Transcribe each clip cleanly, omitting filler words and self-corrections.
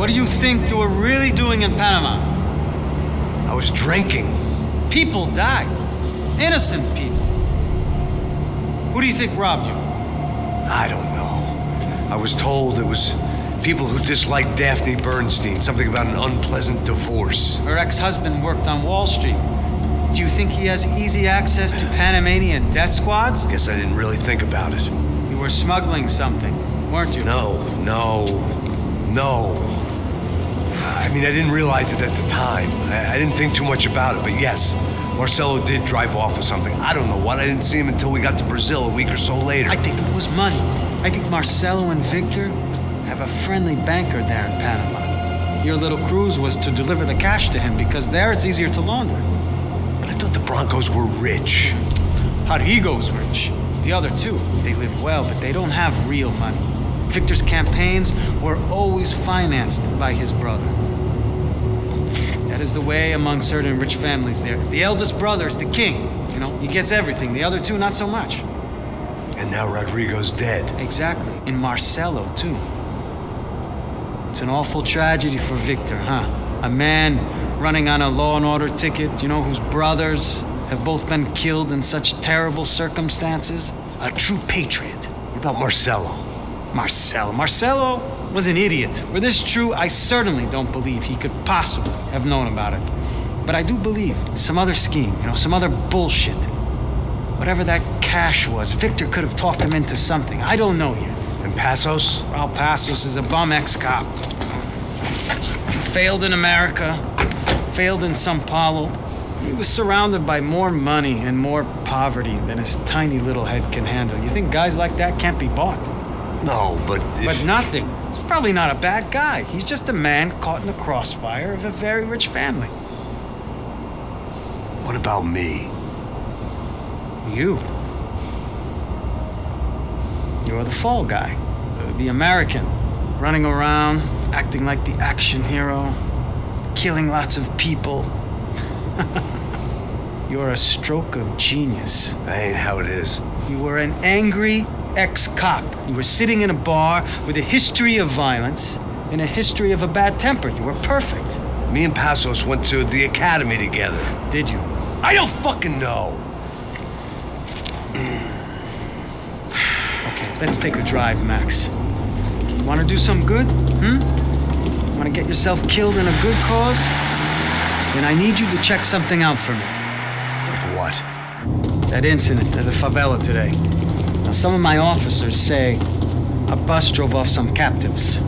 What do you think you were really doing in Panama? I was drinking. People died. Innocent people. Who do you think robbed you? I don't know. I was told it was people who disliked Daphne Bernstein, something about an unpleasant divorce. Her ex-husband worked on Wall Street. Do you think he has easy access to Panamanian death squads? Guess I didn't really think about it. You were smuggling something, weren't you? No. I mean, I didn't realize it at the time. I didn't think too much about it, but yes, Marcelo did drive off with something. I don't know what. I didn't see him until we got to Brazil a week or so later. I think it was money. I think Marcelo and Victor have a friendly banker there in Panama. Your little cruise was to deliver the cash to him because there it's easier to launder. But I thought the Broncos were rich. Rodrigo's rich. The other two, they live well, but they don't have real money. Victor's campaigns were always financed by his brother. That is the way among certain rich families there. The eldest brother is the king. You know, he gets everything. The other two, not so much. And now Rodrigo's dead. Exactly. And Marcelo, too. It's an awful tragedy for Victor, huh? A man running on a law and order ticket, you know, whose brothers have both been killed in such terrible circumstances. A true patriot. What about Marcelo? Marcelo was an idiot. Were this true, I certainly don't believe he could possibly have known about it. But I do believe some other scheme, you know, some other bullshit. Whatever that cash was, Victor could have talked him into something. I don't know yet. And Passos? Well, Passos is a bum ex-cop. He failed in America, failed in Sao Paulo. He was surrounded by more money and more poverty than his tiny little head can handle. You think guys like that can't be bought? No, but But nothing. He's probably not a bad guy. He's just a man caught in the crossfire of a very rich family. What about me? You. You're the fall guy. The American. Running around, acting like the action hero. Killing lots of people. You're a stroke of genius. That ain't how it is. You were an angry ex-cop. You were sitting in a bar with a history of violence and a history of a bad temper. You were perfect. Me and Passos went to the academy together. Did you? I don't fucking know. Okay, let's take a drive, Max. You want to do some good? Want to get yourself killed in a good cause? Then I need you to check something out for me. Like what? That incident at the favela today. Now, some of my officers say a bus drove off some captives.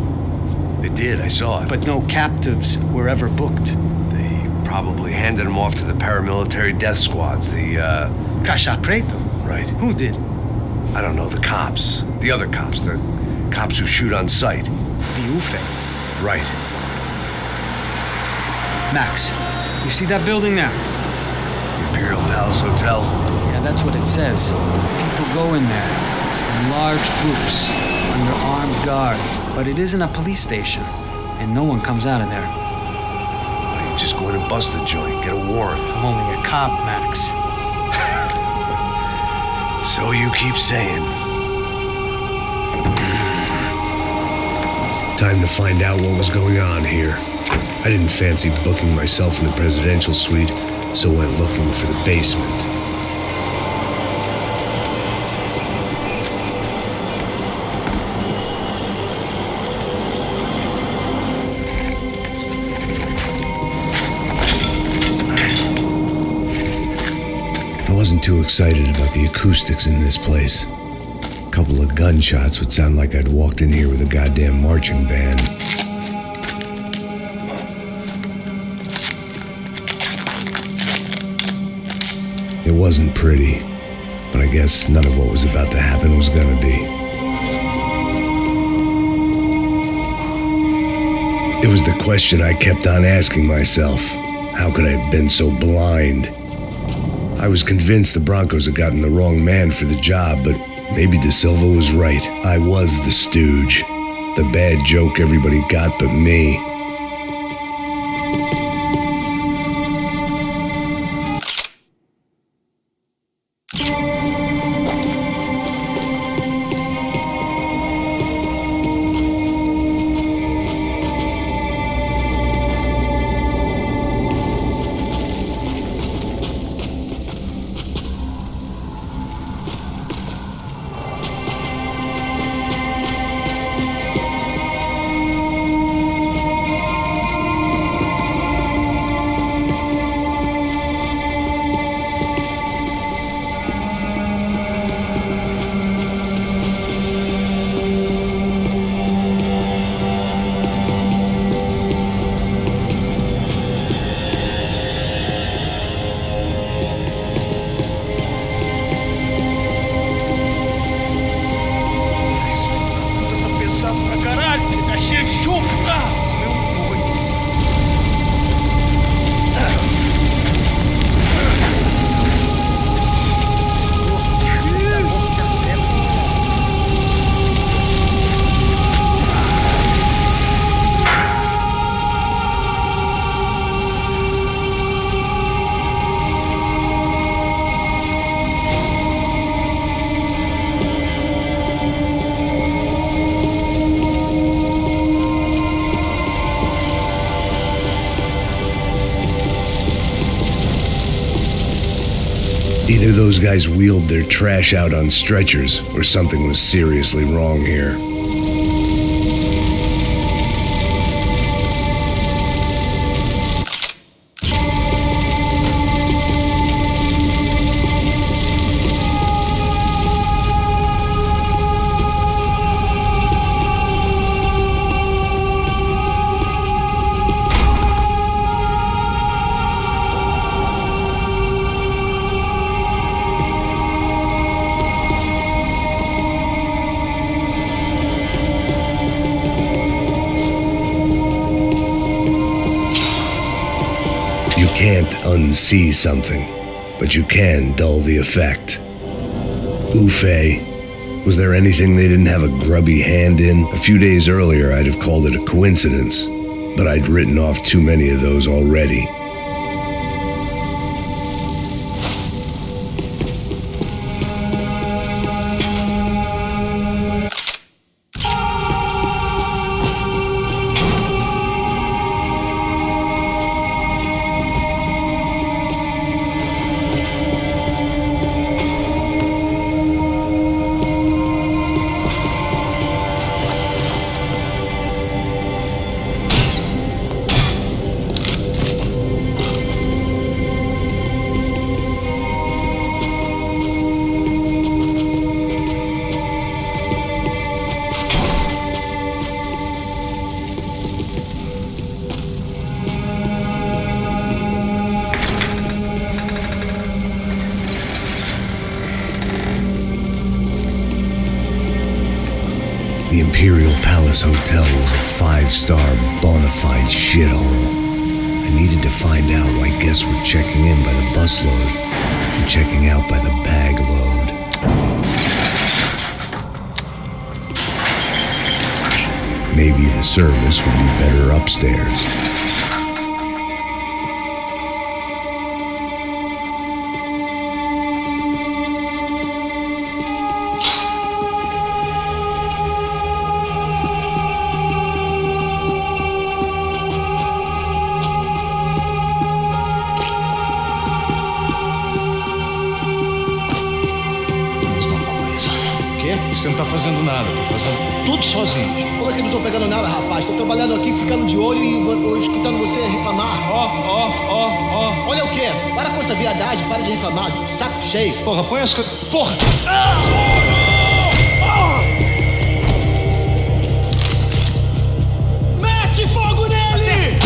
They did, I saw it. But no captives were ever booked. They probably handed them off to the paramilitary death squads, the, Caixa Preto? Right. Who did? I don't know, the cops. The other cops, the cops who shoot on sight. The UFE. Right. Max, you see that building there? Imperial Palace Hotel? Yeah, that's what it says. People go in there in large groups under armed guard. But it isn't a police station, and no one comes out of there. Why don't you just go in and bust the joint, get a warrant? I'm only a cop, Max. So you keep saying. Time to find out what was going on here. I didn't fancy booking myself in the presidential suite, so went looking for the basement. I wasn't too excited about the acoustics in this place. A couple of gunshots would sound like I'd walked in here with a goddamn marching band. It wasn't pretty, but I guess none of what was about to happen was gonna be. It was the question I kept on asking myself. How could I have been so blind? I was convinced the Broncos had gotten the wrong man for the job, but maybe De Silva was right. I was the stooge. The bad joke everybody got but me. Either those guys wheeled their trash out on stretchers, or something was seriously wrong here. You can't unsee something, but you can dull the effect. Oofay. Was there anything they didn't have a grubby hand in? A few days earlier, I'd have called it a coincidence, but I'd written off too many of those already. The Imperial Palace Hotel was a five-star, bona fide shithole. I needed to find out why guests were checking in by the busload and checking out by the bag load. Maybe the service would be better upstairs. Você não tá fazendo nada, tô fazendo tudo sozinho. Como é que eu não tô pegando nada, rapaz? Tô trabalhando aqui, ficando de olho e escutando você reclamar. Ó. Olha o quê? Para com essa viadagem, para de reclamar. Saco cheio. Porra, põe as coisas. Porra! Mete fogo nele!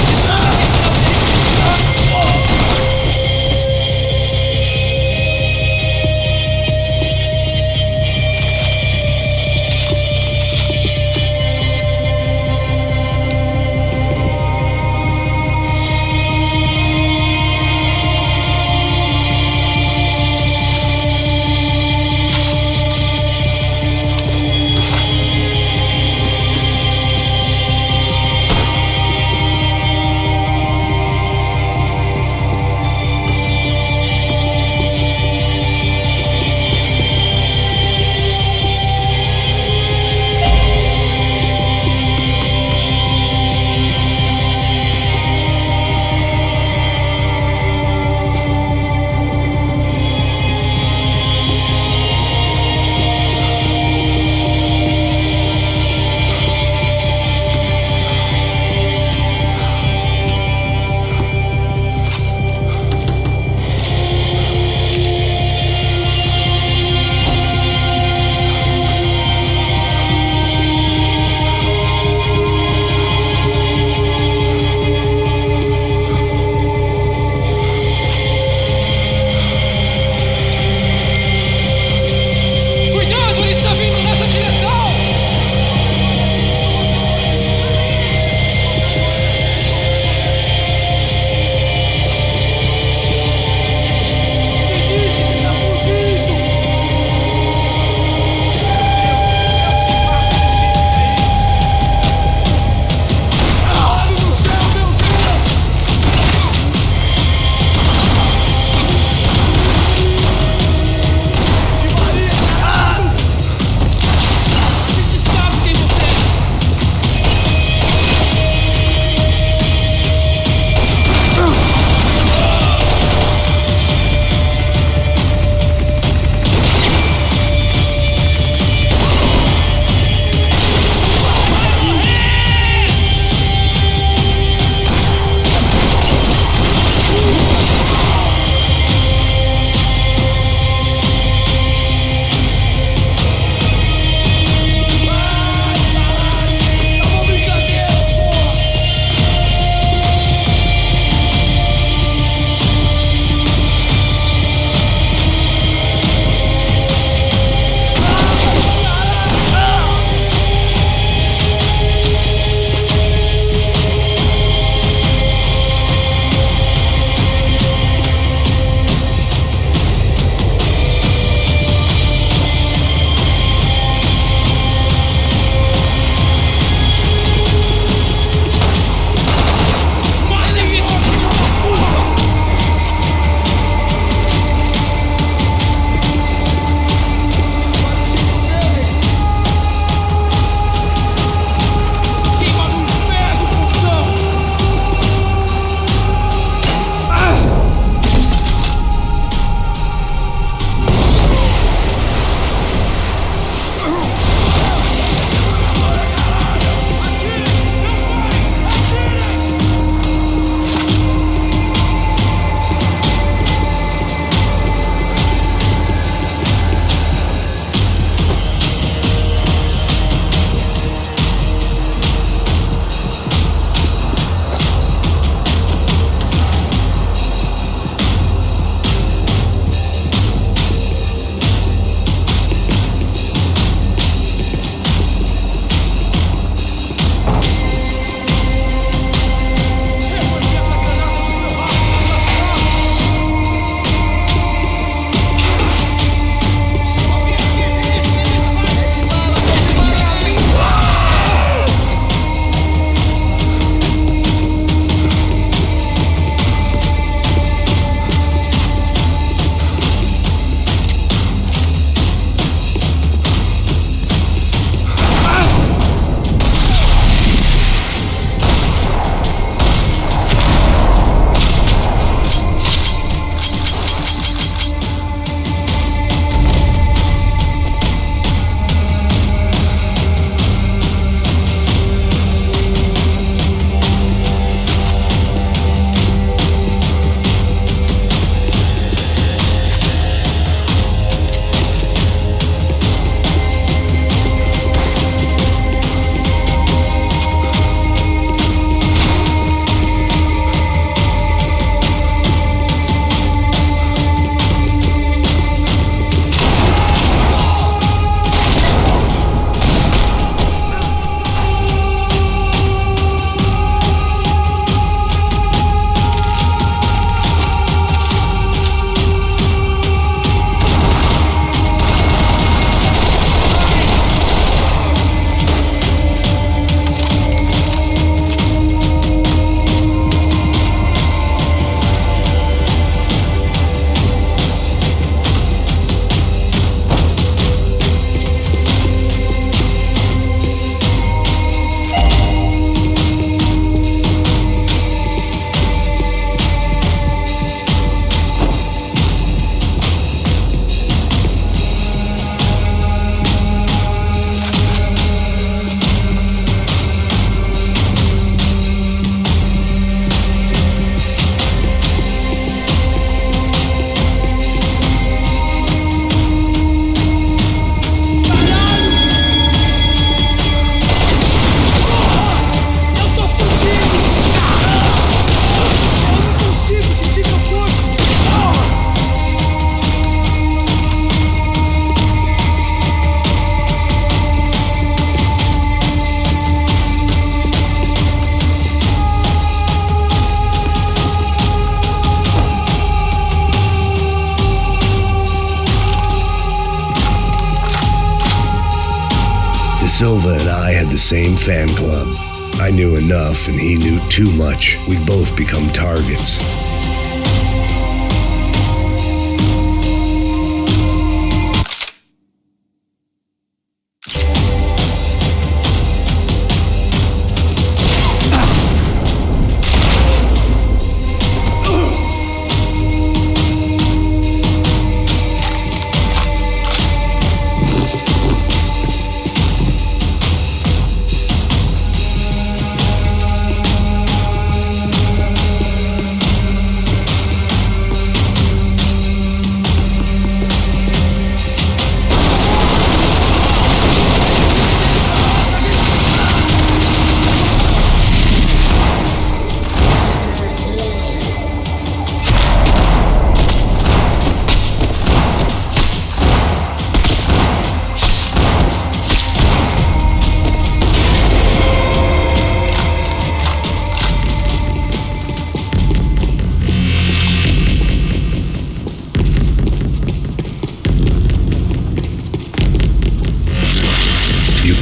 I had the same fan club. I knew enough and he knew too much. We'd both become targets.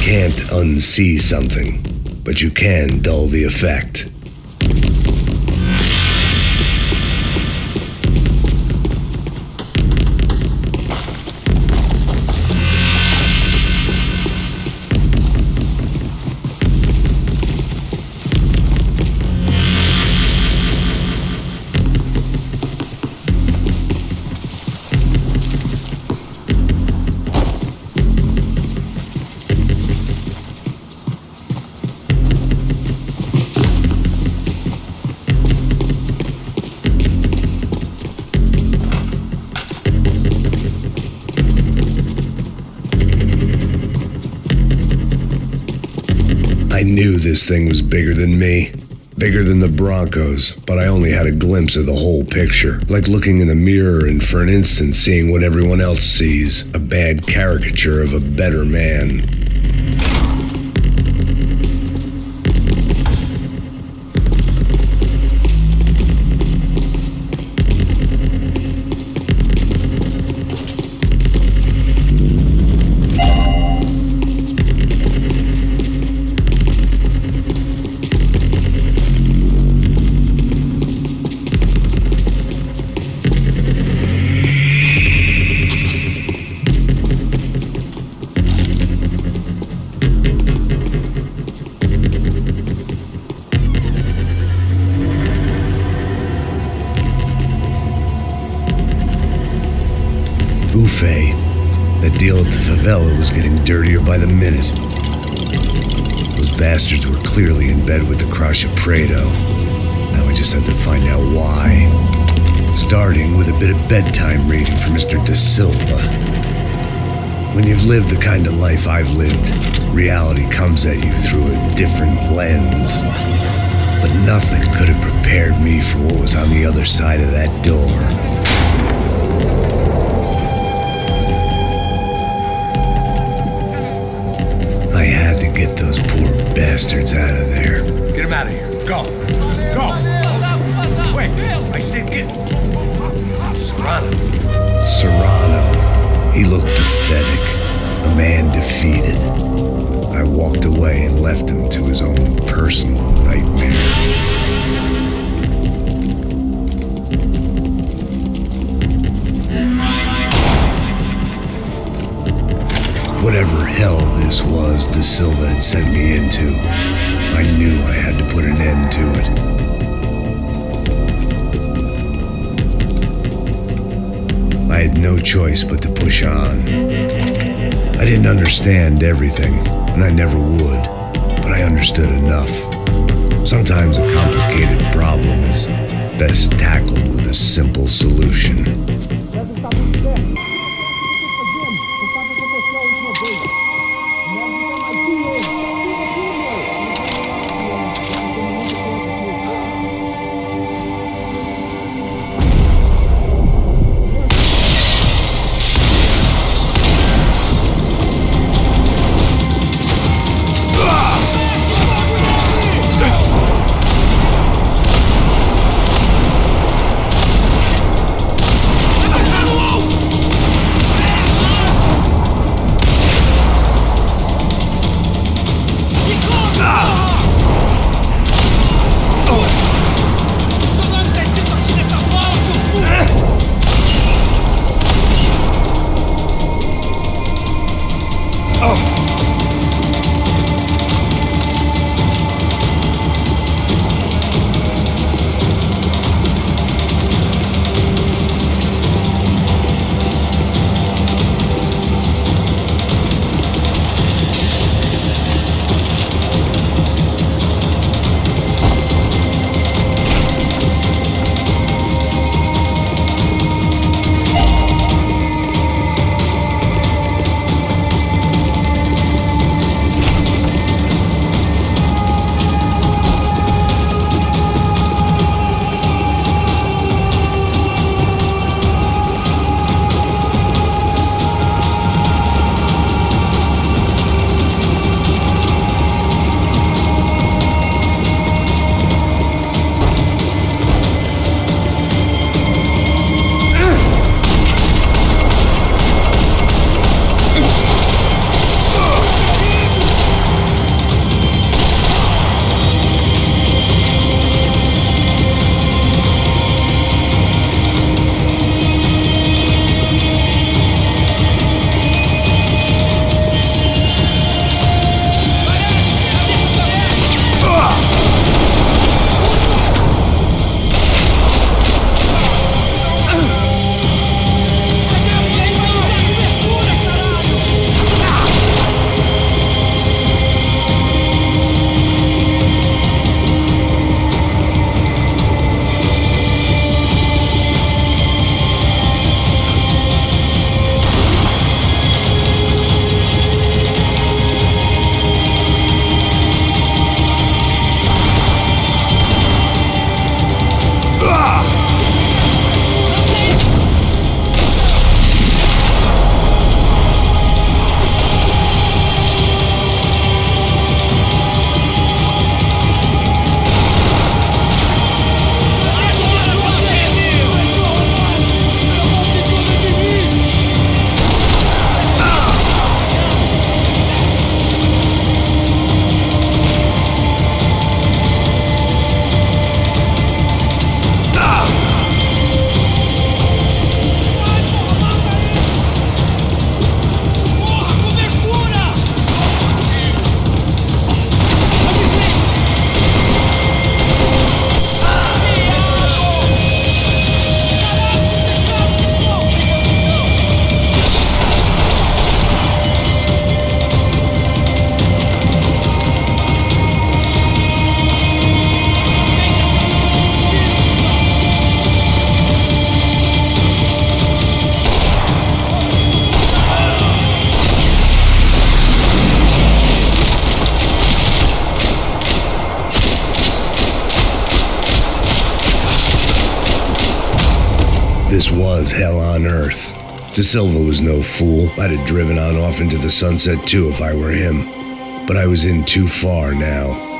Can't unsee something, but you can dull the effect. I knew this thing was bigger than me, bigger than the Broncos, but I only had a glimpse of the whole picture, like looking in the mirror and for an instant seeing what everyone else sees, a bad caricature of a better man. Buffet. That deal at the favela was getting dirtier by the minute. Those bastards were clearly in bed with the Crush of Prado. Now I just had to find out why. Starting with a bit of bedtime reading for Mr. Da Silva. When you've lived the kind of life I've lived, reality comes at you through a different lens. But nothing could have prepared me for what was on the other side of that door. I had to get those poor bastards out of there. Get him out of here. Go. Go. Wait. I said get. Serrano. He looked pathetic. A man defeated. I walked away and left him to his own personal nightmare. Whatever hell this was Da Silva had sent me into, I knew I had to put an end to it. I had no choice but to push on. I didn't understand everything, and I never would, but I understood enough. Sometimes a complicated problem is best tackled with a simple solution. This was hell on earth. De Silva was no fool. I'd have driven on off into the sunset too if I were him. But I was in too far now.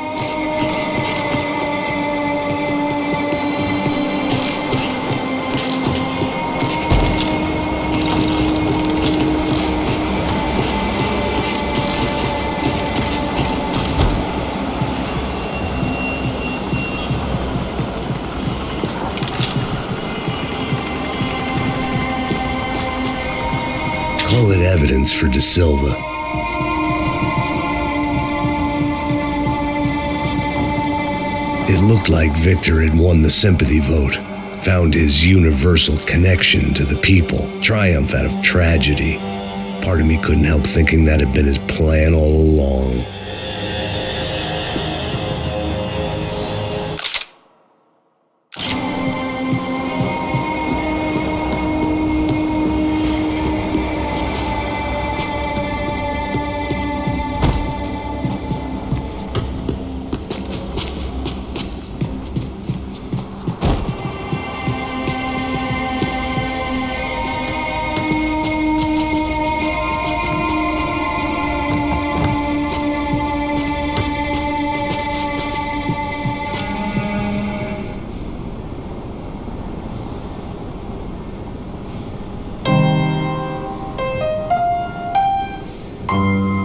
Call it evidence for De Silva. It looked like Victor had won the sympathy vote, found his universal connection to the people, triumph out of tragedy. Part of me couldn't help thinking that had been his plan all along.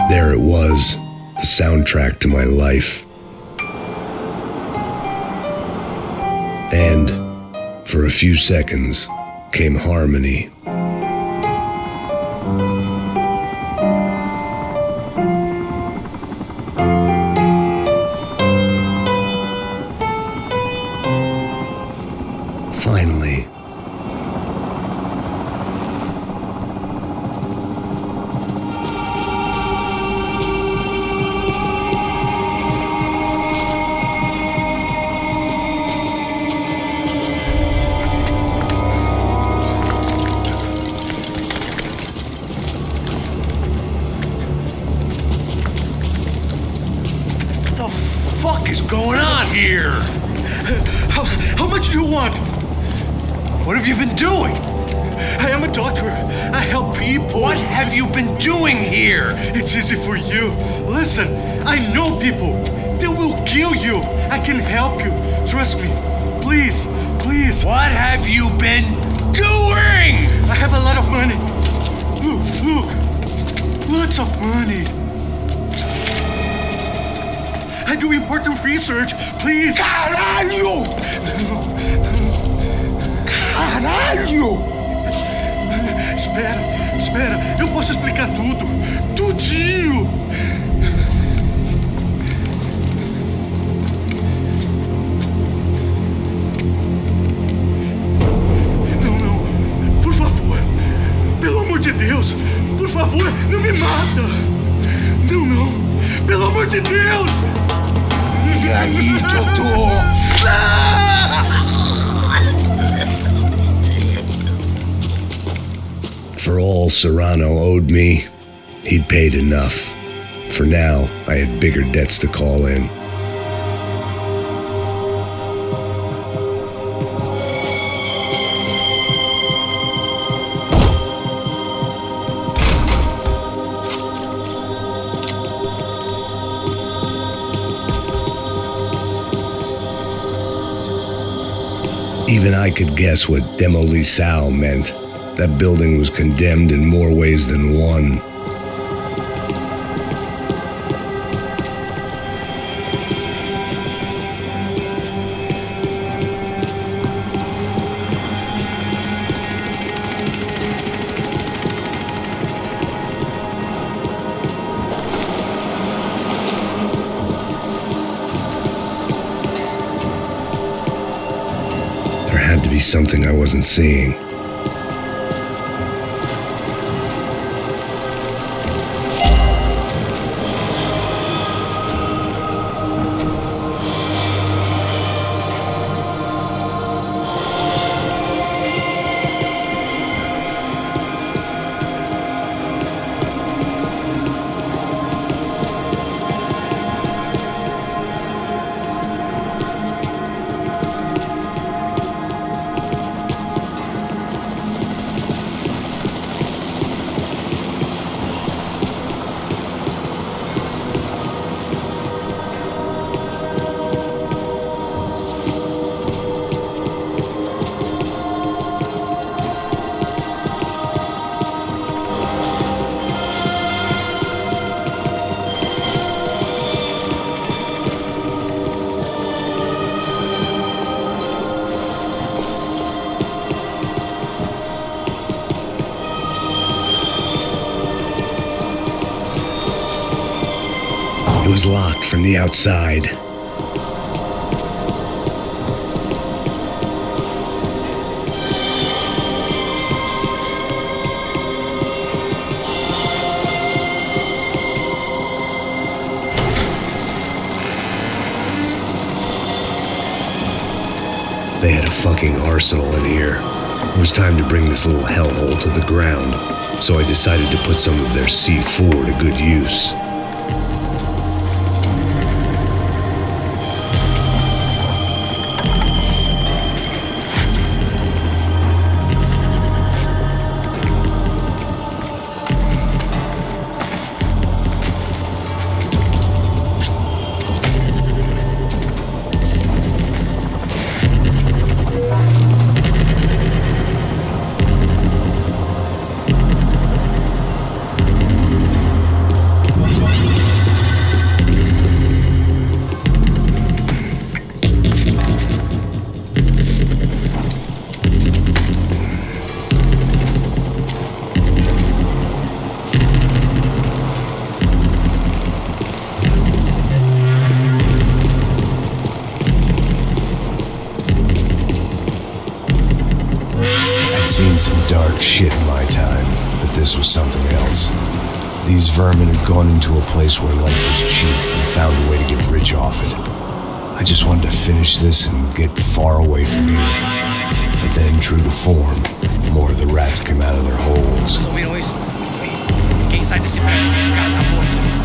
There it was, the soundtrack to my life. And, for a few seconds, came harmony. Finally. What the fuck is going on here? How much do you want? What have you been doing? I am a doctor. I help people. What have you been doing here? It's easy for you. Listen, I know people. They will kill you. I can help you. Trust me. Please, please. What have you been doing? I have a lot of money. Look. Lots of money. I do important research. Please. Caralho! Caralho! Espera. Eu posso explicar tudo. Tudinho. Não. Por favor. Pelo amor de Deus. Por favor, não me mata. Não. Pelo amor de Deus. E aí, doutor? For all Serrano owed me, he'd paid enough. For now, I had bigger debts to call in. Even I could guess what demolisal meant. That building was condemned in more ways than one. There had to be something I wasn't seeing. was locked from the outside. They had a fucking arsenal in here. It was time to bring this little hellhole to the ground, so I decided to put some of their C4 to good use. Seen some dark shit in my time, but this was something else. These vermin had gone into a place where life was cheap and found a way to get rich off it. I just wanted to finish this and get far away from here. But then, true to form, more of the rats came out of their holes. Ouviram isso? Quem sai desse prédio, esse cara tá morto.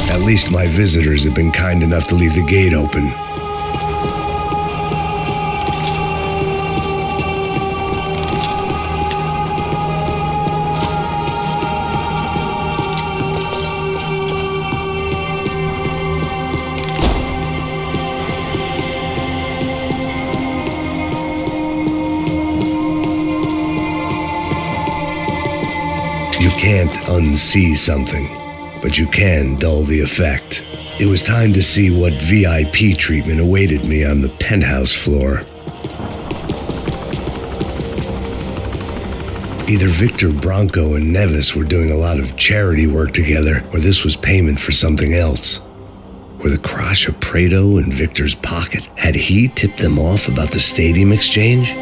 At least my visitors have been kind enough to leave the gate open. You can't unsee something, but you can dull the effect. It was time to see what VIP treatment awaited me on the penthouse floor. Either Victor Bronco and Nevis were doing a lot of charity work together, or this was payment for something else. Were the Crasha Prado in Victor's pocket? Had he tipped them off about the stadium exchange?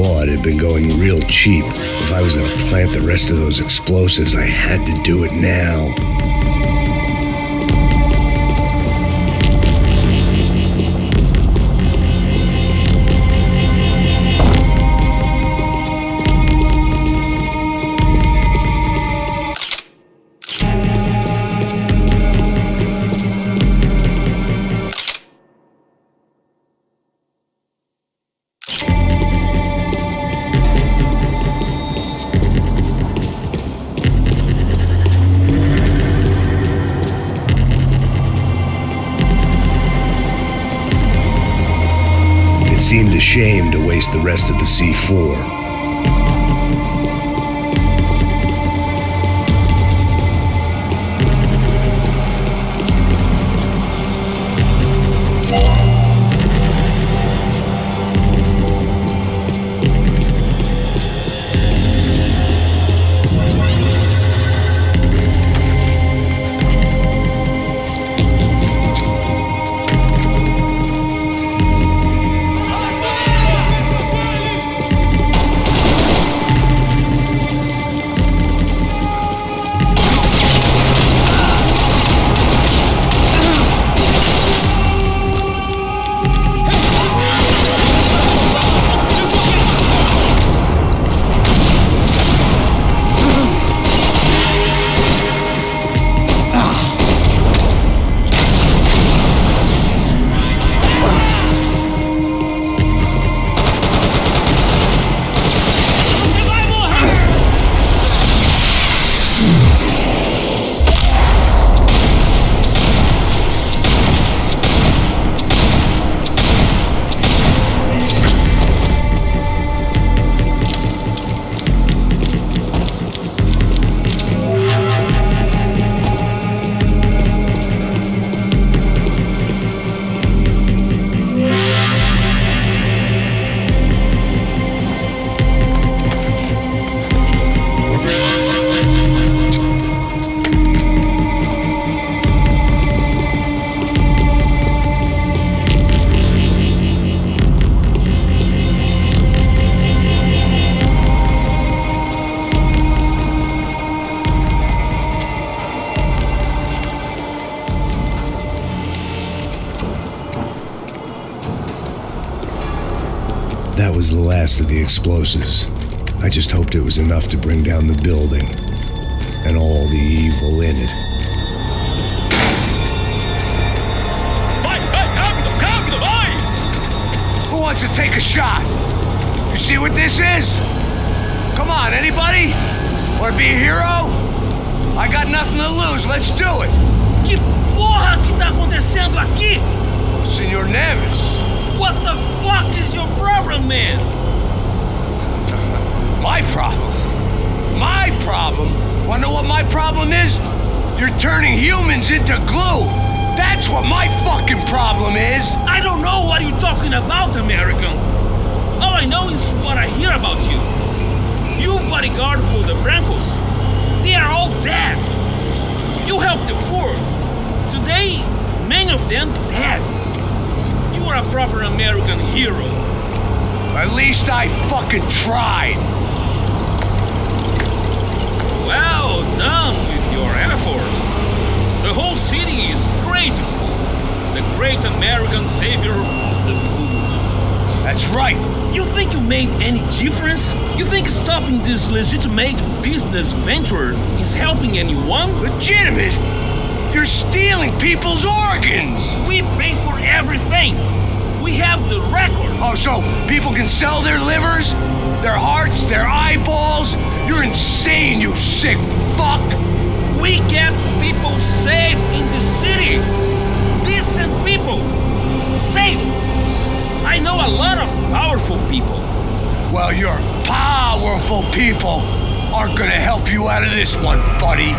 bought had been going real cheap. If I was gonna plant the rest of those explosives, I had to do it now. It seemed a shame to waste the rest of the C4. That was the last of the explosives. I just hoped it was enough to bring down the building and all the evil in it. Who wants to take a shot? You see what this is? Come on, anybody? Want to be a hero? I got nothing to lose, let's do it! Que porra que tá acontecendo aqui? Senor Neves. What the fuck is your problem, man? My problem? My problem? Wanna know what my problem is? You're turning humans into glue! That's what my fucking problem is! I don't know what you're talking about, American. All I know is what I hear about you. You bodyguard for the Brancos. They are all dead. You help the poor. Today, many of them dead. You are a proper American hero. At least I fucking tried. Well done with your effort. The whole city is grateful. The great American savior of the poor. That's right. You think you made any difference? You think stopping this legitimate business venture is helping anyone? Legitimate? You're stealing people's organs! We pay for everything. We have the record. Oh, so people can sell their livers? Their hearts? Their eyeballs? You're insane, you sick fuck! We kept people safe in the city. Decent people. Safe. I know a lot of powerful people. Well, your powerful people aren't gonna help you out of this one, buddy.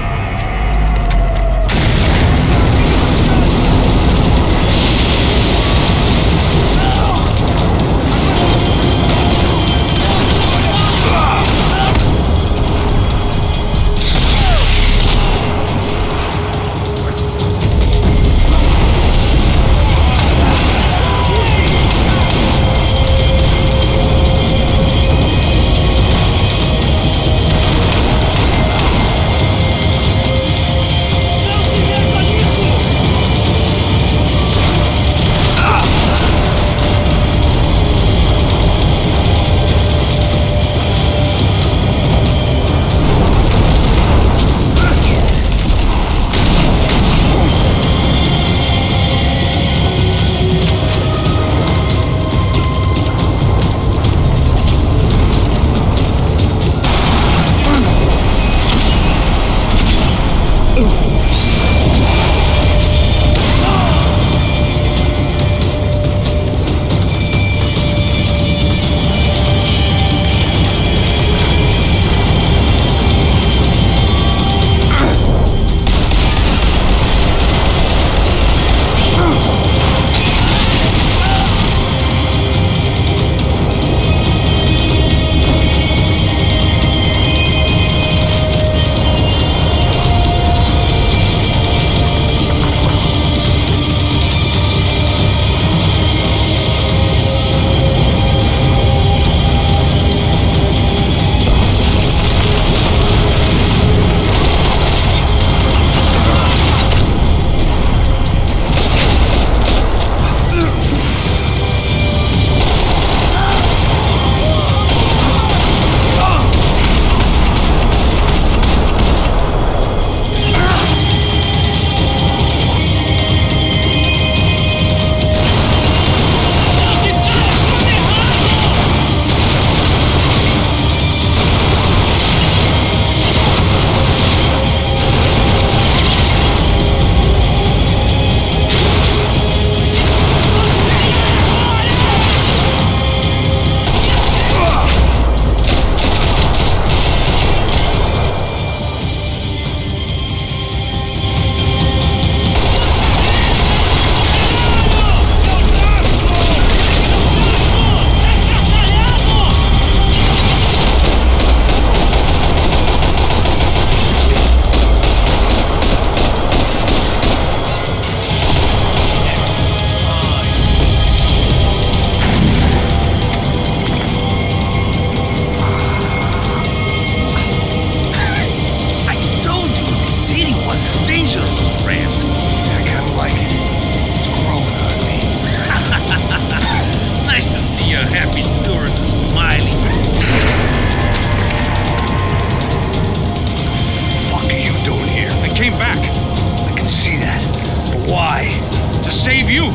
you.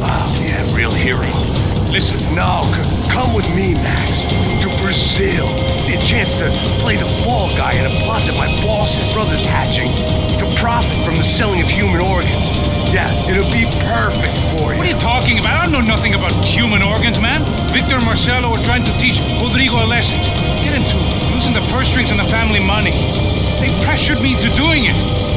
Oh, yeah, real hero. Listen, No, come with me, Max. To Brazil. Be a chance to play the fall guy in a plot that my boss's brother's hatching. To profit from the selling of human organs. Yeah, it'll be perfect for you. what are you talking about? I know nothing about human organs, man. Victor and Marcelo were trying to teach Rodrigo a lesson. Get into losing the purse strings and the family money. They pressured me into doing it.